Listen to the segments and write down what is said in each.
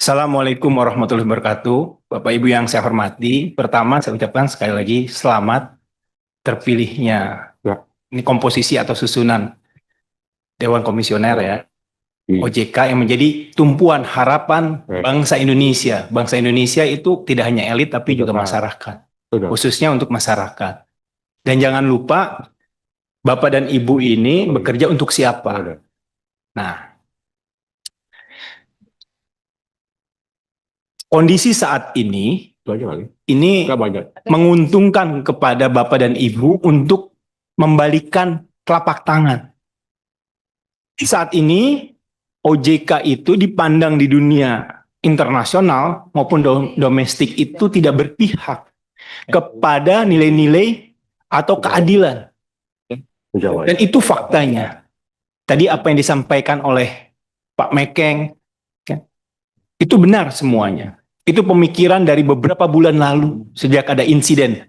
Assalamualaikum warahmatullahi wabarakatuh. Bapak Ibu yang saya hormati, pertama saya ucapkan sekali lagi selamat terpilihnya. Ya. Ini komposisi atau susunan Dewan Komisioner ya, OJK yang menjadi tumpuan harapan bangsa Indonesia. Bangsa Indonesia itu tidak hanya elit tapi juga masyarakat, khususnya untuk masyarakat. Dan jangan lupa Bapak dan Ibu ini bekerja untuk siapa? Nah, kondisi saat ini menguntungkan kepada Bapak dan Ibu untuk membalikan telapak tangan. Saat ini OJK itu dipandang di dunia internasional maupun domestik itu tidak berpihak kepada nilai-nilai atau keadilan. Dan itu faktanya. Tadi apa yang disampaikan oleh Pak Mekeng, itu benar semuanya. Itu pemikiran dari beberapa bulan lalu, sejak ada insiden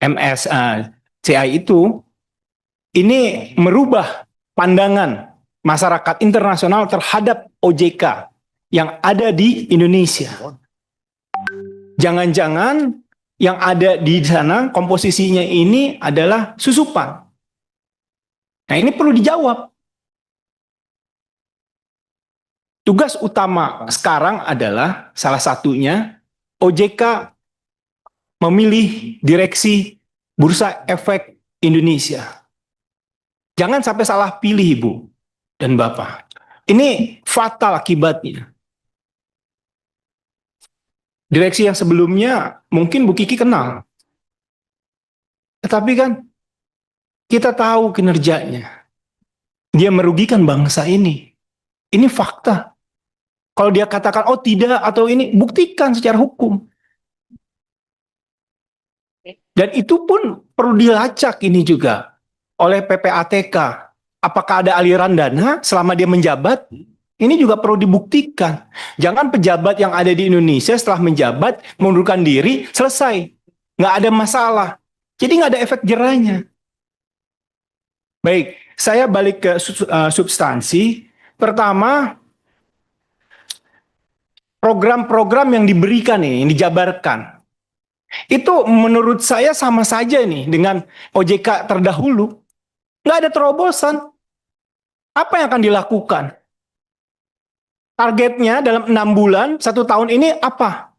MSCI itu, ini merubah pandangan masyarakat internasional terhadap OJK yang ada di Indonesia. Jangan-jangan yang ada di sana komposisinya ini adalah susupan. Nah, ini perlu dijawab. Tugas utama sekarang adalah salah satunya OJK memilih direksi Bursa Efek Indonesia. Jangan sampai salah pilih, Ibu dan Bapak. Ini fatal akibatnya. Direksi yang sebelumnya mungkin Bu Kiki kenal. Tetapi kan kita tahu kinerjanya. Dia merugikan bangsa ini. Ini fakta. Kalau dia katakan, oh tidak, atau ini, buktikan secara hukum. Dan itu pun perlu dilacak ini juga oleh PPATK. Apakah ada aliran dana selama dia menjabat? Ini juga perlu dibuktikan. Jangan pejabat yang ada di Indonesia setelah menjabat, mengundurkan diri, selesai. Nggak ada masalah. Jadi nggak ada efek jerahnya. Baik, saya balik ke substansi. Pertama, program-program yang diberikan nih, yang dijabarkan, itu menurut saya sama saja nih dengan OJK terdahulu. Nggak ada terobosan. Apa yang akan dilakukan? Targetnya dalam 6 bulan, 1 tahun ini apa?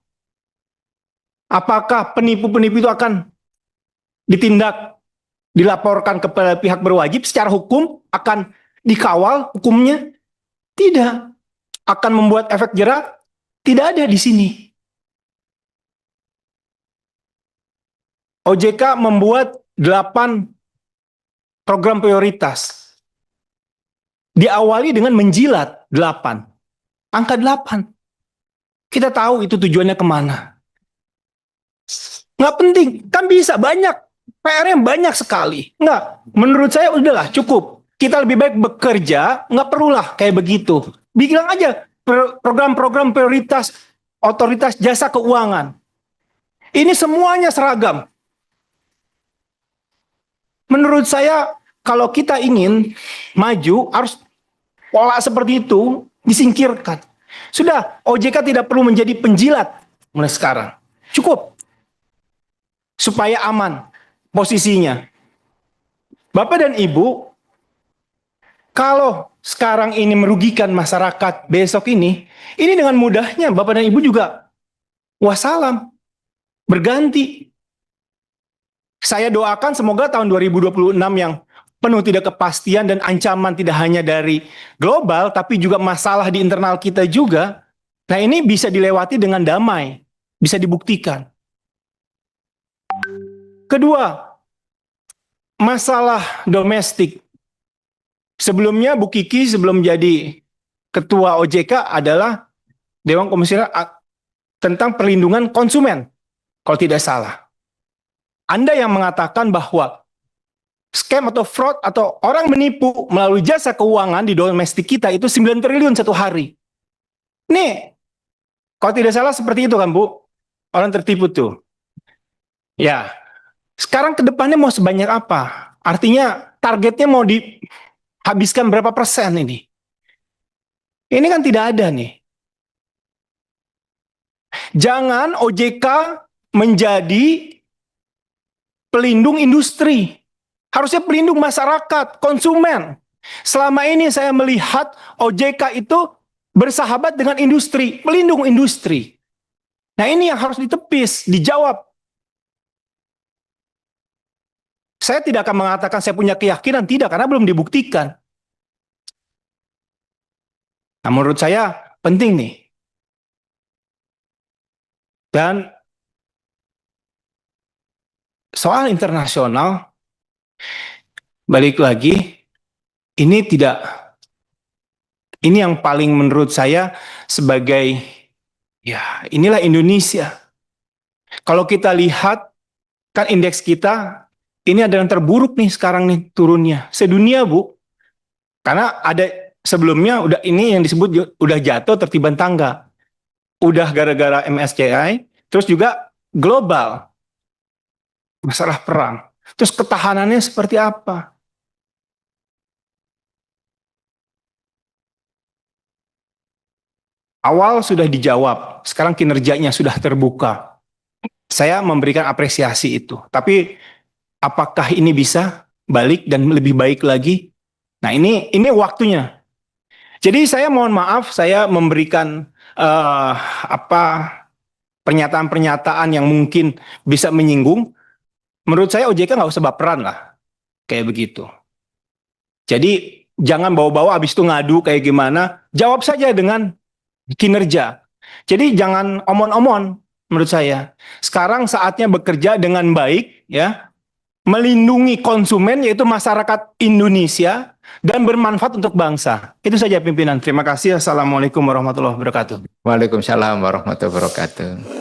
Apakah penipu-penipu itu akan ditindak, dilaporkan kepada pihak berwajib secara hukum, akan dikawal hukumnya? Tidak. Akan membuat efek jerah? Tidak ada di sini. OJK membuat 8 program prioritas. Diawali dengan menjilat 8. Angka 8. Kita tahu itu tujuannya kemana. Nggak penting. Kan bisa banyak. PR-nya banyak sekali. Nggak. Menurut saya udahlah cukup. Kita lebih baik bekerja. Nggak perulah kayak begitu. Bilang aja program-program prioritas otoritas jasa keuangan. Ini semuanya seragam. Menurut saya, kalau kita ingin maju, harus pola seperti itu disingkirkan. Sudah, OJK tidak perlu menjadi penjilat mulai sekarang. Cukup. Supaya aman posisinya. Bapak dan Ibu, kalau sekarang ini merugikan masyarakat besok ini dengan mudahnya Bapak dan Ibu juga wassalam, berganti. Saya doakan semoga tahun 2026 yang penuh tidak kepastian dan ancaman tidak hanya dari global, tapi juga masalah di internal kita juga. Nah, ini bisa dilewati dengan damai, bisa dibuktikan. Kedua, masalah domestik. Sebelumnya Bu Kiki sebelum jadi ketua OJK adalah Dewan Komisioner tentang perlindungan konsumen, kalau tidak salah. Anda yang mengatakan bahwa scam atau fraud atau orang menipu melalui jasa keuangan di domestik kita itu 9 triliun satu hari. Nih, kalau tidak salah seperti itu kan Bu? Orang tertipu tuh. Ya, sekarang ke depannya mau sebanyak apa? Artinya targetnya mau dihabiskan berapa persen ini? Ini kan tidak ada nih. Jangan OJK menjadi pelindung industri. Harusnya pelindung masyarakat, konsumen. Selama ini saya melihat OJK itu bersahabat dengan industri, pelindung industri. Nah ini yang harus ditepis, dijawab. Saya tidak akan mengatakan saya punya keyakinan, tidak, karena belum dibuktikan. Nah menurut saya penting nih. Dan soal internasional, balik lagi, ini yang paling menurut saya sebagai, ya inilah Indonesia. Kalau kita lihat, kan indeks kita, ini ada yang terburuk nih sekarang nih turunnya. Sedunia Bu. Karena ada sebelumnya, udah ini yang disebut udah jatuh tertiban tangga. Udah gara-gara MSCI, terus juga global. Masalah perang. Terus ketahanannya seperti apa? Awal sudah dijawab, sekarang kinerjanya sudah terbuka. Saya memberikan apresiasi itu. Tapi apakah ini bisa balik dan lebih baik lagi? Nah ini waktunya. Jadi saya mohon maaf, saya memberikan pernyataan-pernyataan yang mungkin bisa menyinggung. Menurut saya OJK nggak usah baperan lah, kayak begitu. Jadi jangan bawa-bawa habis itu ngadu kayak gimana. Jawab saja dengan kinerja. Jadi jangan omon-omon menurut saya. Sekarang saatnya bekerja dengan baik ya, melindungi konsumen yaitu masyarakat Indonesia dan bermanfaat untuk bangsa. Itu saja pimpinan. Terima kasih. Assalamualaikum warahmatullahi wabarakatuh. Waalaikumsalam warahmatullahi wabarakatuh.